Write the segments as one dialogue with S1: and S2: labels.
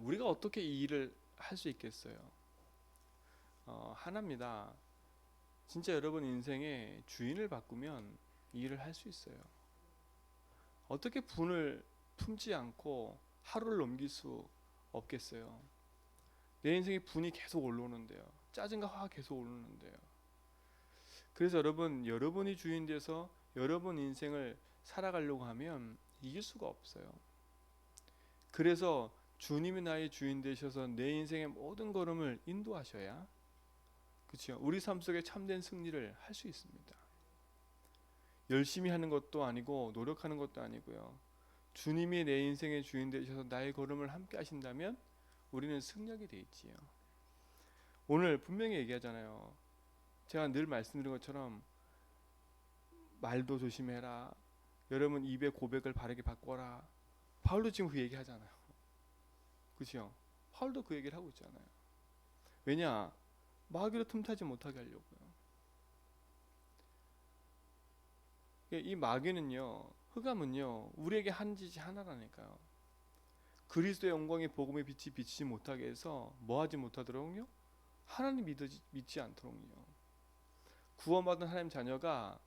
S1: 우리가 어떻게 이 일을 할 수 있겠어요? 하나입니다. 진짜 여러분 인생의 주인을 바꾸면 이 일을 할 수 있어요. 어떻게 분을 품지 않고 하루를 넘길 수 없겠어요? 내 인생에 분이 계속 올라오는데요. 짜증과 화가 계속 오르는데요. 그래서 여러분이 주인 돼서 여러분 인생을 살아가려고 하면 이길 수가 없어요. 그래서 주님이 나의 주인 되셔서 내 인생의 모든 걸음을 인도하셔야, 그렇죠? 우리 삶 속에 참된 승리를 할 수 있습니다. 열심히 하는 것도 아니고 노력하는 것도 아니고요. 주님이 내 인생의 주인 되셔서 나의 걸음을 함께 하신다면 우리는 승리하게 돼 있지요. 오늘 분명히 얘기하잖아요. 제가 늘 말씀드린 것처럼 말도 조심해라. 여러분 입의 고백을 바르게 바꿔라. 바울도 지금 그 얘기 하잖아요. 그렇죠? 바울도 그 얘기를 하고 있잖아요. 왜냐? 마귀로 틈타지 못하게 하려고요. 이 마귀는요, 흑암은요, 우리에게 한 짓이 하나라니까요. 그리스도의 영광의 복음의 빛이 비치지 못하게 해서 뭐 하지 못하도록요? 하나님 믿지 않도록요. 구원받은 하나님 자녀가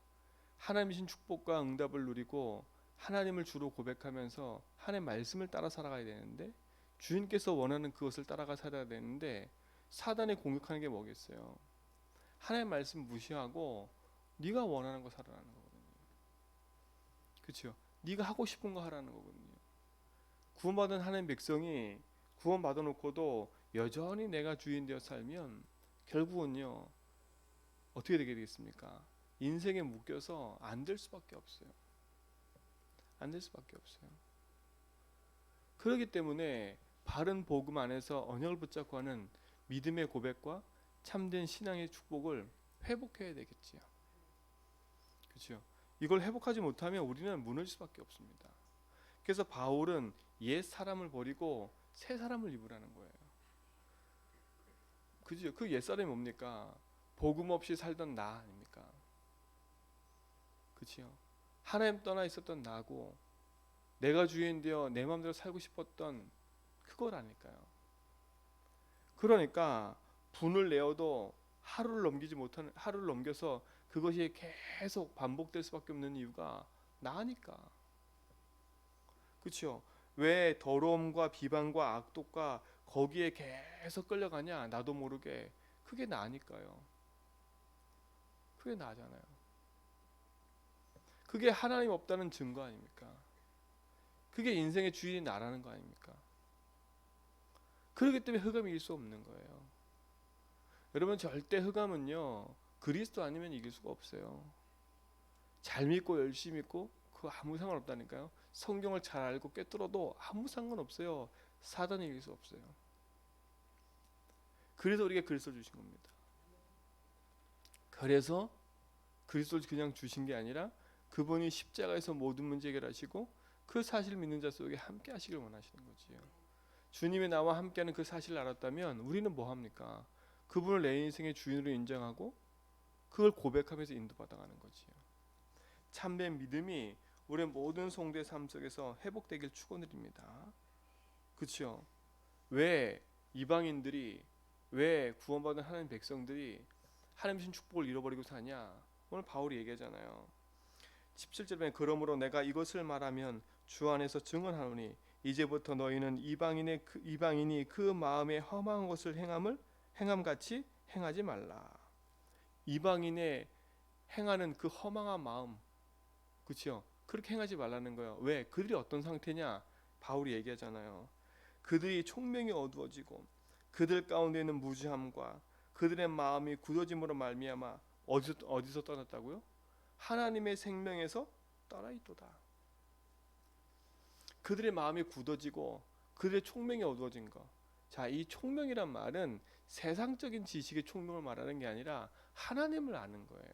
S1: 하나님이신 축복과 응답을 누리고 하나님을 주로 고백하면서 하나님의 말씀을 따라 살아가야 되는데, 주인께서 원하는 그것을 따라가 살아야 되는데, 사단이 공격하는 게 뭐겠어요? 하나님의 말씀 무시하고 네가 원하는 거 살아라는 거거든요. 그렇죠? 네가 하고 싶은 거 하라는 거거든요. 구원받은 하나님 백성이 구원받아 놓고도 여전히 내가 주인 되어 살면 결국은요, 어떻게 되게 되겠습니까? 인생에 묶여서 안 될 수밖에 없어요. 안 될 수밖에 없어요. 그렇기 때문에 바른 복음 안에서 언약을 붙잡고 하는 믿음의 고백과 참된 신앙의 축복을 회복해야 되겠지요. 그렇죠? 이걸 회복하지 못하면 우리는 무너질 수밖에 없습니다. 그래서 바울은 옛 사람을 버리고 새 사람을 입으라는 거예요. 그죠? 그 옛 사람이 뭡니까? 복음 없이 살던 나 아닙니까? 그렇죠? 하나님 떠나 있었던 나고 내가 주인 되어 내 마음대로 살고 싶었던 그거라니까요. 그러니까 분을 내어도 하루를 넘겨서 그것이 계속 반복될 수밖에 없는 이유가 나니까. 그렇죠? 왜 더러움과 비방과 악독과 거기에 계속 끌려가냐? 나도 모르게. 그게 나니까요. 그게 나잖아요. 그게 하나님 없다는 증거 아닙니까? 그게 인생의 주인이 나라는 거 아닙니까? 그렇기 때문에 흑암이 이길 수 없는 거예요. 여러분 절대 흑암은요, 그리스도 아니면 이길 수가 없어요. 잘 믿고 열심히 믿고 그거 아무 상관없다니까요. 성경을 잘 알고 꿰뚫어도 아무 상관없어요. 사단이 이길 수 없어요. 그래서 우리가 그리스도를 주신 겁니다. 그래서 그리스도를 그냥 주신 게 아니라 그분이 십자가에서 모든 문제 해결하시고 그 사실을 믿는 자 속에 함께 하시길 원하시는 거지요. 주님이 나와 함께하는 그 사실을 알았다면 우리는 뭐 합니까? 그분을 내 인생의 주인으로 인정하고 그걸 고백하면서 인도받아가는 거지요. 참된 믿음이 우리의 모든 성도의 삶 속에서 회복되길 축원드립니다. 그렇죠? 왜 이방인들이, 왜 구원받은 하나님 백성들이 하나님 신 축복을 잃어버리고 사냐? 오늘 바울이 얘기하잖아요. 17절에 그러므로 내가 이것을 말하면 주 안에서 증언하노니 이제부터 너희는 이방인이 그 마음에 험한 것을 행함같이 행하지 말라. 이방인의 행하는 그 허망한 마음, 그렇죠? 그렇게 행하지 말라는 거예요. 왜? 그들이 어떤 상태냐? 바울이 얘기하잖아요. 그들이 총명이 어두워지고 그들 가운데 있는 무지함과 그들의 마음이 굳어짐으로 말미암아 어디서 떠났다고요? 하나님의 생명에서 떠나 있도다. 그들의 마음이 굳어지고 그들의 총명이 어두워진 거. 자, 이 총명이란 말은 세상적인 지식의 총명을 말하는 게 아니라 하나님을 아는 거예요.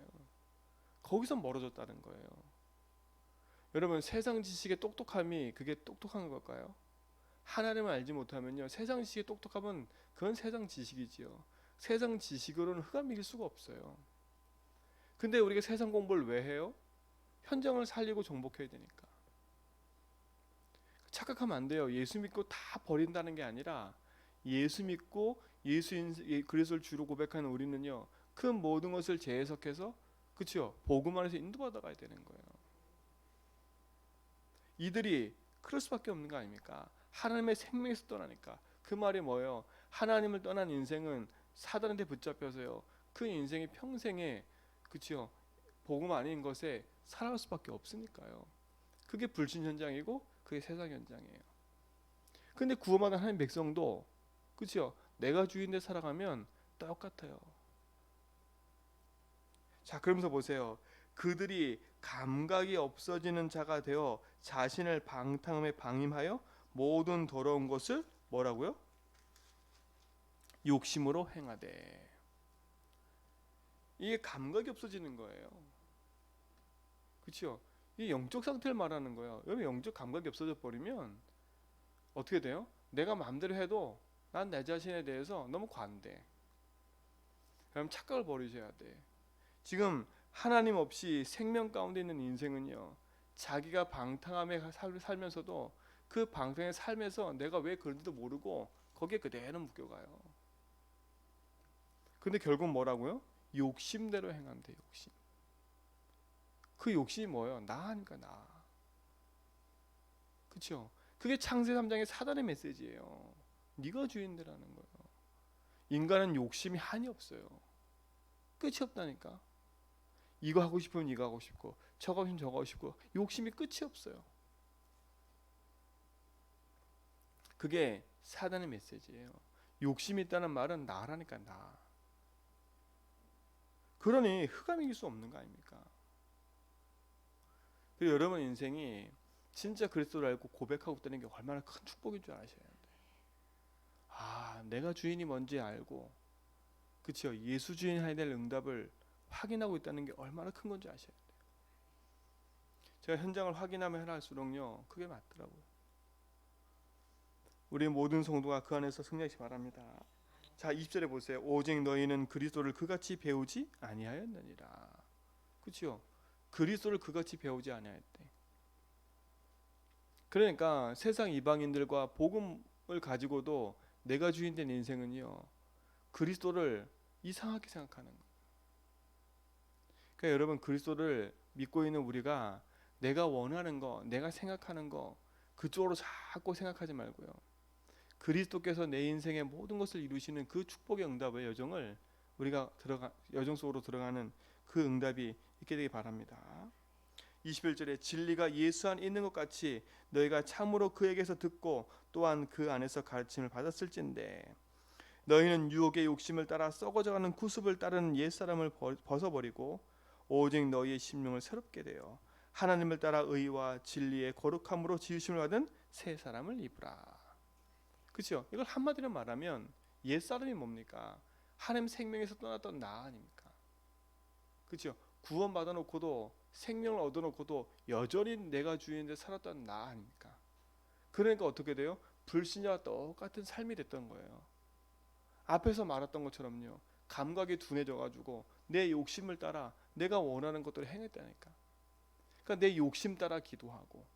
S1: 거기서 멀어졌다는 거예요. 여러분, 세상 지식의 똑똑함이 그게 똑똑한 걸까요? 하나님을 알지 못하면요, 세상 지식의 똑똑함은 그건 세상 지식이지요. 세상 지식으로는 흑암 이길 수가 없어요. 근데 우리가 세상 공부를 왜 해요? 현장을 살리고 정복해야 되니까. 착각하면 안 돼요. 예수 믿고 다 버린다는 게 아니라 예수 믿고 그리스도를 주로 고백하는 우리는요, 그 모든 것을 재해석해서, 그렇죠, 복음 안에서 인도받아 가야 되는 거예요. 이들이 그럴 수밖에 없는 거 아닙니까? 하나님의 생명에서 떠나니까. 그 말이 뭐예요? 하나님을 떠난 인생은 사단한테 붙잡혀서요, 그 인생이 평생에, 그렇죠, 복음 아닌 것에 살아갈 수밖에 없으니까요. 그게 불신 현장이고 그게 세상 현장이에요. 근데 구원받은 하나님 백성도, 그렇죠, 내가 주인데 살아가면 똑같아요. 자, 그러면서 보세요. 그들이 감각이 없어지는 자가 되어 자신을 방탕함에 방임하여 모든 더러운 것을 뭐라고요? 욕심으로 행하되. 이게 감각이 없어지는 거예요. 그렇죠? 이 영적 상태를 말하는 거예요. 여러분, 영적 감각이 없어져 버리면 어떻게 돼요? 내가 마음대로 해도 난 내 자신에 대해서 너무 관대. 그럼 착각을 버리셔야 돼. 지금 하나님 없이 생명 가운데 있는 인생은요, 자기가 방탕함에 살면서도 그 방탕의 삶에서 내가 왜 그런지도 모르고 거기에 그대로 묶여가요. 근데 결국 뭐라고요? 욕심대로 행한대. 욕심. 그 욕심이 뭐예요? 나 하니까 나. 그렇죠? 그게 창세 3장의 사단의 메시지예요. 네가 주인되라는 거예요. 인간은 욕심이 한이 없어요. 끝이 없다니까. 이거 하고 싶으면 이거 하고 싶고, 저거 하고 싶으면 저거 하고 싶고, 욕심이 끝이 없어요. 그게 사단의 메시지예요. 욕심이 있다는 말은 나라니까, 나. 그러니 흑암이 이길 수 없는 거 아닙니까? 그리고 여러분 인생이 진짜 그리스도를 알고 고백하고 있다는 게 얼마나 큰 축복인 줄 아셔야 돼요. 아, 내가 주인이 뭔지 알고, 그렇죠, 예수 주인 해야 될 응답을 확인하고 있다는 게 얼마나 큰 건지 아셔야 돼요. 제가 현장을 확인하면 할수록요, 그게 맞더라고요. 우리 모든 성도가 그 안에서 승리하시 바랍니다. 자, 20절에 보세요. 오직 너희는 그리스도를 그같이 배우지 아니하였느니라. 그렇죠? 그리스도를 그같이 배우지 아니하였대. 그러니까 세상 이방인들과 복음을 가지고도 내가 주인된 인생은요, 그리스도를 이상하게 생각하는 거예요. 그러니까 여러분, 그리스도를 믿고 있는 우리가 내가 원하는 거, 내가 생각하는 거 그쪽으로 자꾸 생각하지 말고요, 그리스도께서 내 인생의 모든 것을 이루시는 그 축복의 응답의 여정을 우리가 여정 속으로 들어가는 그 응답이 있게 되기 바랍니다. 21절에 진리가 예수 안에 있는 것 같이 너희가 참으로 그에게서 듣고 또한 그 안에서 가르침을 받았을진데 너희는 유혹의 욕심을 따라 썩어져가는 구습을 따르는 옛사람을 벗어버리고 오직 너희의 심령을 새롭게 되어 하나님을 따라 의와 진리의 거룩함으로 지으심을 받은 새 사람을 입으라. 그렇죠? 이걸 한마디로 말하면 옛사람이 뭡니까? 하나님 생명에서 떠났던 나 아닙니까? 그렇죠? 구원 받아놓고도 생명을 얻어놓고도 여전히 내가 주인인데 살았던 나 아닙니까? 그러니까 어떻게 돼요? 불신자와 똑같은 삶이 됐던 거예요. 앞에서 말했던 것처럼요, 감각이 둔해져가지고 내 욕심을 따라 내가 원하는 것들을 행했다니까. 그러니까 내 욕심 따라 기도하고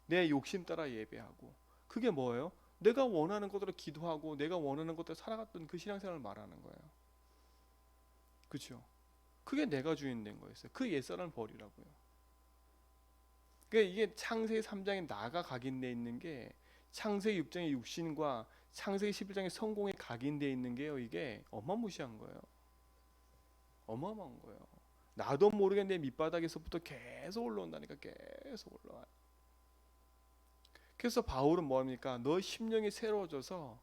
S1: 내 욕심 따라 예배하고, 그게 뭐예요? 내가 원하는 것들을 기도하고 내가 원하는 것들을 살아갔던 그 신앙생활을 말하는 거예요. 그렇죠? 그게 내가 주인 된 거였어요. 그 옛사람을 버리라고요. 그러니까 이게 창세기 3장에 나가 각인되어 있는 게 창세기 6장의 육신과 창세기 11장의 성공에 각인되어 있는 게요, 이게 어마무시한 거예요. 어마어마한 거예요. 나도 모르게 내 밑바닥에서부터 계속 올라온다니까. 계속 올라와요. 그래서 바울은 뭐합니까? 너 심령이 새로워져서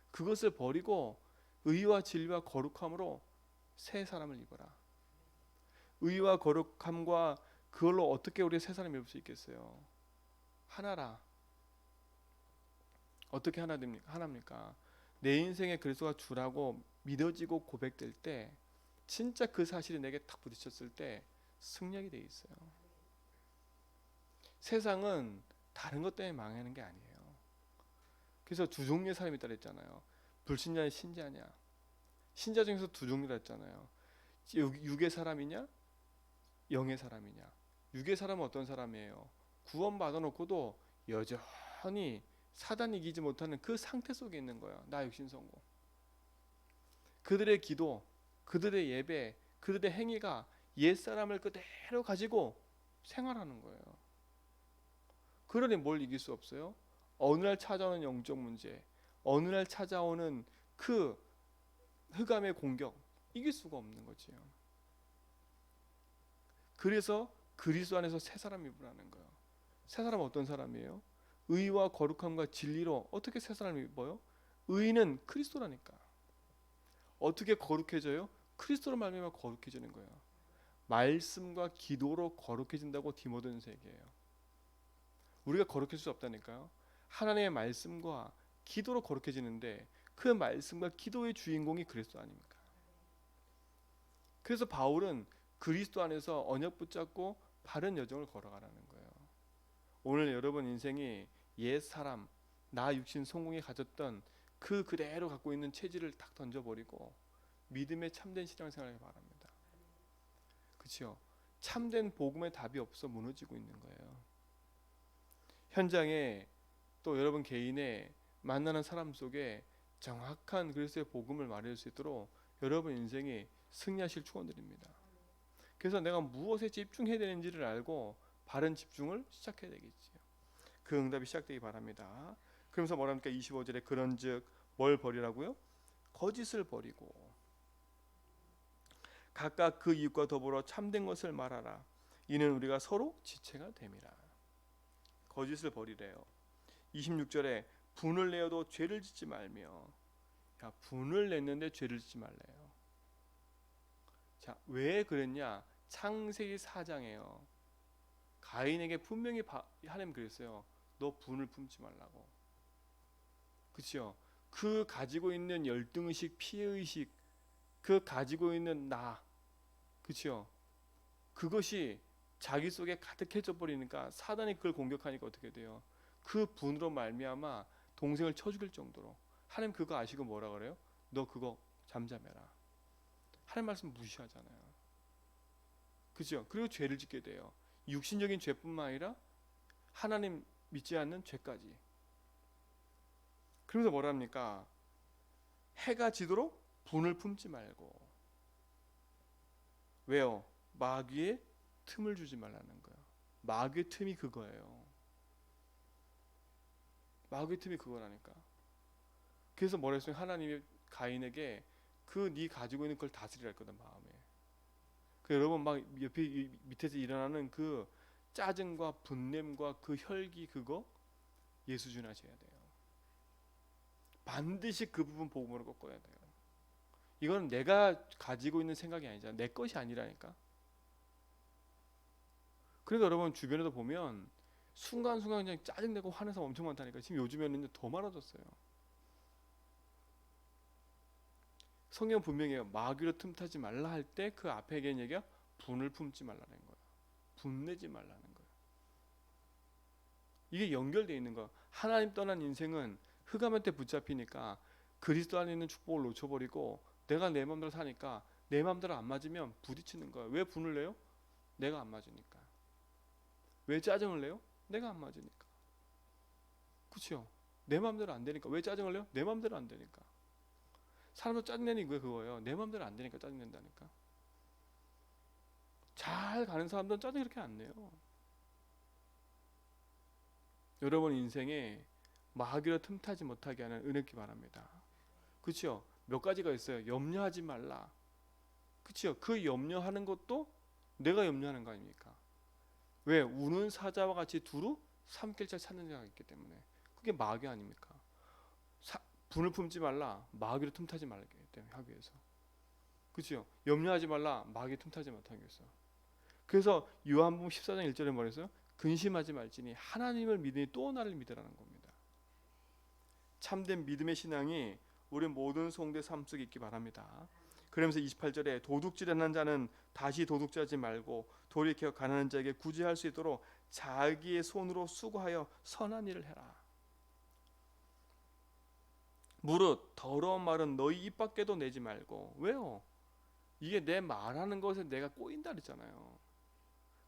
S1: 그것을 버리고 의와 진리와 거룩함으로 새 사람을 입어라. 의와 거룩함과 그걸로 어떻게 우리 새 사람을 입을 수 있겠어요? 하나라. 어떻게 하나입니까? 내 인생에 그리스도가 주라고 믿어지고 고백될 때, 진짜 그 사실이 내게 탁 부딪혔을 때 승리하게 돼 있어요. 세상은 다른 것 때문에 망하는 게 아니에요. 그래서 두 종류의 사람이 있다 그랬잖아요. 불신자냐 신자냐. 신자 중에서 두 종류라 했잖아요. 육의 사람이냐 영의 사람이냐. 육의 사람은 어떤 사람이에요? 구원 받아놓고도 여전히 완전히 사단이 이기지 못하는 그 상태 속에 있는 거예요. 나 육신 성공. 그들의 기도, 그들의 예배, 그들의 행위가 옛사람을 그대로 가지고 생활하는 거예요. 그러니 뭘 이길 수 없어요? 어느 날 찾아오는 영적 문제, 어느 날 찾아오는 그 흑암의 공격, 이길 수가 없는 거지요. 그래서 그리스도 안에서 새 사람이 입으라는 거예요. 새 사람은 어떤 사람이에요? 의와 거룩함과 진리로 어떻게 새 사람을 입어요? 의는 그리스도라니까. 어떻게 거룩해져요? 그리스도로 말미암아 거룩해지는 거예요. 말씀과 기도로 거룩해진다고 디모데전서 얘기해요. 우리가 거룩해질 수 없다니까요. 하나님의 말씀과 기도로 거룩해지는데 그 말씀과 기도의 주인공이 그리스도 아닙니까? 그래서 바울은 그리스도 안에서 언약 붙잡고 바른 여정을 걸어가라는 거예요. 오늘 여러분 인생이 옛 사람, 나 육신 성공에 가졌던 그 그대로 갖고 있는 체질을 딱 던져버리고 믿음의 참된 신앙생활을 바랍니다. 그렇죠? 참된 복음의 답이 없어 무너지고 있는 거예요. 현장에 또 여러분 개인의 만나는 사람 속에 정확한 그리스도의 복음을 말할 수 있도록 여러분 인생이 승리하실 축원드립니다. 그래서 내가 무엇에 집중해야 되는지를 알고 바른 집중을 시작해야 되겠지요. 그 응답이 시작되기 바랍니다. 그러면서 뭐랍니까? 25절에 그런즉 뭘 버리라고요? 거짓을 버리고 각각 그 이웃과 더불어 참된 것을 말하라. 이는 우리가 서로 지체가 됨이라. 거짓을 버리래요. 26절에 분을 내어도 죄를 짓지 말며. 야, 분을 냈는데 죄를 짓지 말래요. 자, 왜 그랬냐? 창세기 4장에요. 가인에게 분명히 하나님 그랬어요. 너 분을 품지 말라고. 그렇죠? 그 가지고 있는 열등의식, 피해의식, 그 가지고 있는 나, 그렇죠? 그것이 자기 속에 가득해져 버리니까 사단이 그걸 공격하니까 어떻게 돼요? 그 분으로 말미암아 동생을 쳐 죽일 정도로. 하나님 그거 아시고 뭐라 그래요? 너 그거 잠잠해라. 하나님 말씀 무시하잖아요. 그죠? 그리고 죄를 짓게 돼요. 육신적인 죄뿐만 아니라 하나님 믿지 않는 죄까지. 그러면서 뭐랍니까? 해가 지도록 분을 품지 말고. 왜요? 마귀의 틈을 주지 말라는 거예요. 마귀의 틈이 그거예요. 마귀의 틈이 그거라니까. 그래서 뭐라 했어요? 하나님이 가인에게 그 네 가지고 있는 걸 다스리라 했거든, 마음에. 그 여러분 막 옆에 밑에서 일어나는 그 짜증과 분냄과 그 혈기 그거 예수준하셔야 돼요. 반드시 그 부분 복음으로 꺾어야 돼요. 이건 내가 가지고 있는 생각이 아니잖아. 내 것이 아니라니까. 그러니까 여러분 주변에도 보면 순간순간 그냥 짜증내고 화내서 엄청 많다니까. 지금 요즘에는 더 많아졌어요. 성경 분명해요. 마귀로 틈타지 말라 할 때 그 앞에 얘기가 분을 품지 말라는 거예요. 분내지 말라는 거예요. 이게 연결되어 있는 거예요. 하나님 떠난 인생은 흑암한테 붙잡히니까 그리스도 안에 있는 축복을 놓쳐버리고 내가 내 마음대로 사니까 내 마음대로 안 맞으면 부딪히는 거예요. 왜 분을 내요? 내가 안 맞으니까. 왜 짜증을 내요? 내가 안 맞으니까. 그렇죠? 내 마음대로 안 되니까. 왜 짜증을 내요? 내 마음대로 안 되니까. 사람도 짜증내는 게 그거예요. 내 마음대로 안 되니까 짜증낸다니까. 잘 가는 사람들은 짜증 이렇게 안 내요. 여러분 인생에 마귀로 틈타지 못하게 하는 은혜기 바랍니다. 그렇죠? 몇 가지가 있어요. 염려하지 말라. 그렇죠? 그 염려하는 것도 내가 염려하는 거 아닙니까? 왜? 우는 사자와 같이 두루 삼킬 자 찾는 자가 있기 때문에. 그게 마귀 아닙니까? 분을 품지 말라. 마귀로 틈타지 말기 때문에 하기 위해서. 그렇죠? 염려하지 말라. 마귀 틈타지 못하기 위해서. 그래서 요한복음 14장 1절에 뭐랬어요? 근심하지 말지니 하나님을 믿으니 또 나를 믿으라는 겁니다. 참된 믿음의 신앙이 우리 모든 성도의 삶 속에 있기 바랍니다. 그러면서 28절에 도둑질하는 자는 다시 도둑질하지 말고 돌이켜 가난한 자에게 구제할 수 있도록 자기의 손으로 수고하여 선한 일을 해라. 무릇 더러운 말은 너희 입 밖에도 내지 말고. 왜요? 이게 내 말하는 것에 내가 꼬인다 그랬잖아요.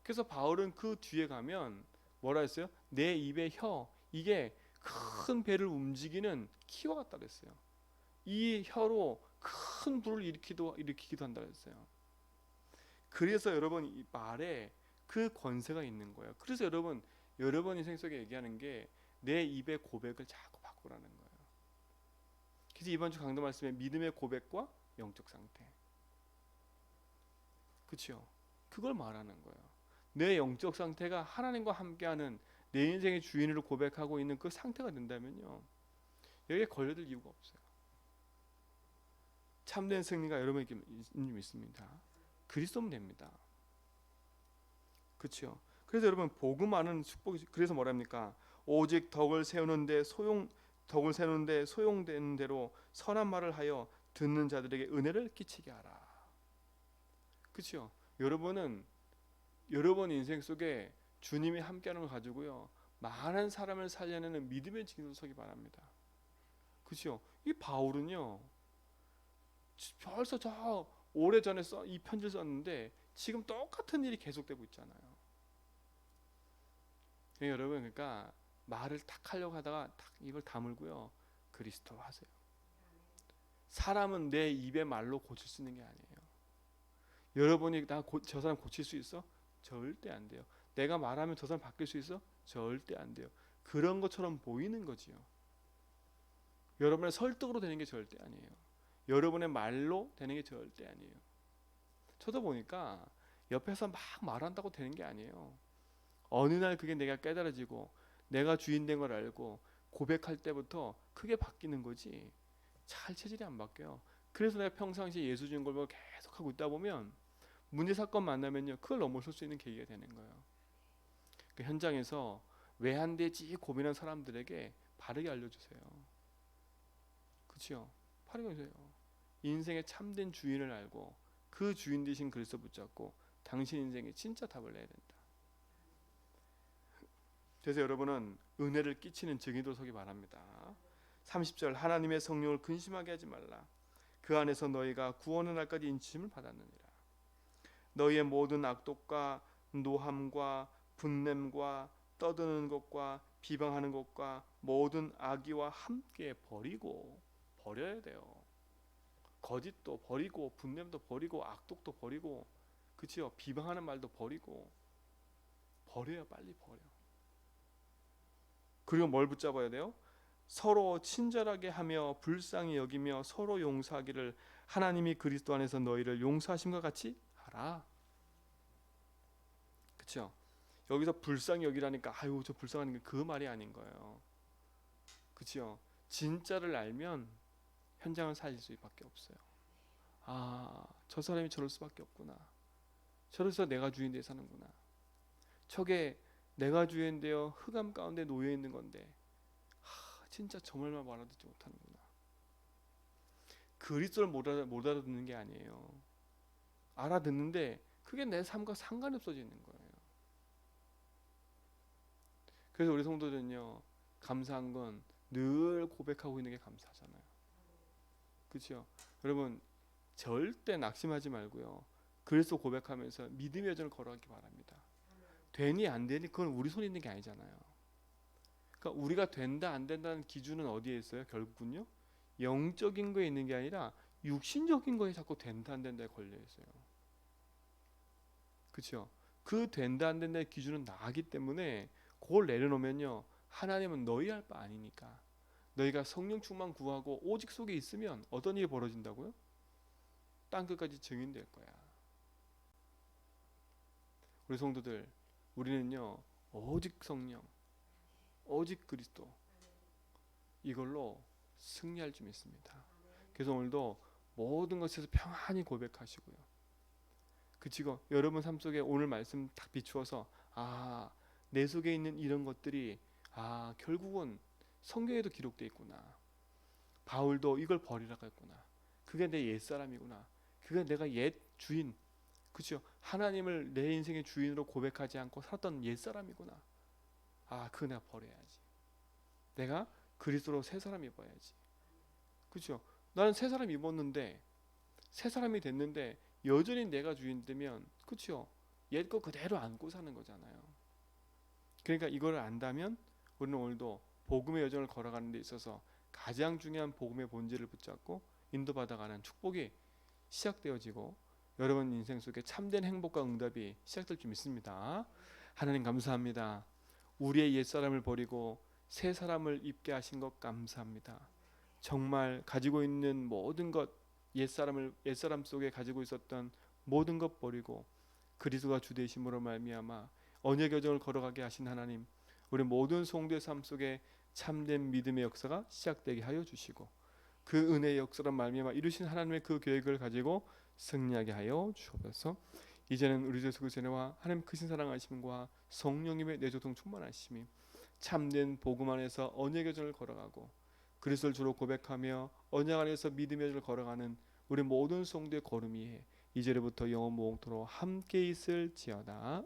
S1: 그래서 바울은 그 뒤에 가면 뭐라 했어요? 내 입의 혀, 이게 큰 배를 움직이는 키와 같다 그랬어요. 이 혀로 큰 불을 일으키기도 한다 그랬어요. 그래서 여러분 이 말에 그 권세가 있는 거예요. 그래서 여러분 인생 속에 얘기하는 게 내 입의 고백을 자꾸 바꾸라는 거예요. 그래서 이번 주 강도 말씀에 믿음의 고백과 영적 상태, 그렇죠? 그걸 말하는 거예요. 내 영적 상태가 하나님과 함께하는 내 인생의 주인으로 고백하고 있는 그 상태가 된다면요, 여기에 걸려들 이유가 없어요. 참된 승리가 여러분에게 있는 줄 믿습니다. 그리스도면 됩니다. 그렇죠? 그래서 여러분 복음 아는 축복이, 그래서 뭐랍니까? 오직 덕을 세우는데 소용되는 대로 선한 말을 하여 듣는 자들에게 은혜를 끼치게 하라. 그렇죠? 여러분 인생 속에 주님이 함께하는 걸 가지고요, 많은 사람을 살려내는 믿음의 증인으로 서기 바랍니다. 그렇죠? 이 바울은요, 벌써 저 오래전에 이 편지를 썼는데 지금 똑같은 일이 계속되고 있잖아요. 여러분, 그러니까 말을 탁 하려고 하다가 탁 입을 다물고요, 그리스도 하세요. 사람은 내 입의 말로 고칠 수 있는 게 아니에요. 여러분이 저 사람 고칠 수 있어? 절대 안 돼요. 내가 말하면 저 사람 바뀔 수 있어? 절대 안 돼요. 그런 것처럼 보이는 거지요. 여러분의 설득으로 되는 게 절대 아니에요. 여러분의 말로 되는 게 절대 아니에요. 저도 보니까 옆에서 막 말한다고 되는 게 아니에요. 어느 날 그게 내가 깨달아지고 내가 주인 된 걸 알고 고백할 때부터 크게 바뀌는 거지, 잘 체질이 안 바뀌어요. 그래서 내가 평상시에 예수 주는 걸 보고 계속 하고 있다 보면 문제 사건 만나면요, 그걸 넘어설 수 있는 계기가 되는 거예요. 그 현장에서 왜 안 되지 고민한 사람들에게 바르게 알려주세요. 그렇죠? 바르게 알려주세요. 인생의 참된 주인을 알고 그 주인 되신 그리스도 붙잡고 당신 인생에 진짜 답을 내야 된다. 그래서 여러분은 은혜를 끼치는 증인으로 서기 바랍니다. 30절, 하나님의 성령을 근심하게 하지 말라. 그 안에서 너희가 구원의 날까지 인치심을 받았느니라. 너희의 모든 악독과 노함과 분냄과 떠드는 것과 비방하는 것과 모든 악의와 함께 버려야 돼요. 거짓도 버리고 분냄도 버리고 악독도 버리고, 그치요? 비방하는 말도 버리고, 버려요. 빨리 버려. 그리고 뭘 붙잡아야 돼요? 서로 친절하게 하며 불쌍히 여기며 서로 용서하기를 하나님이 그리스도 안에서 너희를 용서하심과 같이 하라. 그렇죠? 여기서 불쌍히 여기라니까 아유 저 불쌍한 게 그 말이 아닌 거예요. 그렇죠? 진짜를 알면 현장을 살릴 수밖에 없어요. 아, 저 사람이 저럴 수밖에 없구나. 저래서 내가 주인되어 사는구나. 저게 내가 주인되어 흑암 가운데 놓여 있는 건데, 진짜 저 말만 알아듣지 못하는구나. 그리스도를 못 알아듣는 게 아니에요. 알아듣는데 그게 내 삶과 상관이 없어지는 거예요. 그래서 우리 성도들은요, 감사한 건 늘 고백하고 있는 게 감사하잖아요. 그렇죠? 여러분 절대 낙심하지 말고요, 그리스도 고백하면서 믿음의 여정을 걸어가기 바랍니다. 되니 안 되니 그건 우리 손에 있는 게 아니잖아요. 그러니까 우리가 된다 안 된다는 기준은 어디에 있어요? 결국은요, 영적인 거에 있는 게 아니라 육신적인 거에 자꾸 된다 안 된다에 걸려 있어요. 그렇죠? 그 된다 안 된다의 기준은 나기 때문에 그걸 내려놓으면요, 하나님은 너희 할 바 아니니까. 너희가 성령 충만 구하고 오직 속에 있으면 어떤 일이 벌어진다고요? 땅 끝까지 증인될 거야. 우리 성도들, 우리는요 오직 성령, 오직 그리스도, 이걸로 승리할 줄 믿습니다. 그래서 오늘도 모든 것에서 평안히 고백하시고요, 그치고 여러분 삶 속에 오늘 말씀 딱 비추어서 내 속에 있는 이런 것들이 결국은 성경에도 기록되어 있구나. 바울도 이걸 버리라고 했구나. 그게 내 옛사람이구나. 그게 내가 옛 주인, 그렇죠? 하나님을 내 인생의 주인으로 고백하지 않고 살았던 옛사람이구나. 그거 내가 버려야지. 내가 그리스도로 새 사람 입어야지. 그렇죠? 나는 새 사람 입었는데, 새 사람이 됐는데 여전히 내가 주인 되면, 그렇죠? 옛 거 그대로 안고 사는 거잖아요. 그러니까 이걸 안다면 우리는 오늘도 복음의 여정을 걸어가는 데 있어서 가장 중요한 복음의 본질을 붙잡고 인도받아가는 축복이 시작되어지고 여러분 인생 속에 참된 행복과 응답이 시작될 줄 믿습니다. 하나님 감사합니다. 우리의 옛사람을 버리고 새 사람을 입게 하신 것 감사합니다. 정말 가지고 있는 모든 것, 옛사람 속에 가지고 있었던 모든 것 버리고 그리스도가 주 되심으로 말미암아 언약 여정을 걸어가게 하신 하나님, 우리 모든 성도의 삶 속에 참된 믿음의 역사가 시작되게 하여 주시고 그 은혜의 역사로 말미암아 이루신 하나님의 그 계획을 가지고 승리하게 하여 주옵소서. 이제는 우리 주 예수 그리스도의 은혜와 하나님 크신 사랑하심과 성령님의 내조동 충만하심이 참된 복음 안에서 언약 여정을 걸어가고 그리스도를 주로 고백하며 언약 안에서 믿음의 여정을 걸어가는 우리 모든 성도의 걸음이 이제로부터 영원 무궁토록 함께 있을지어다.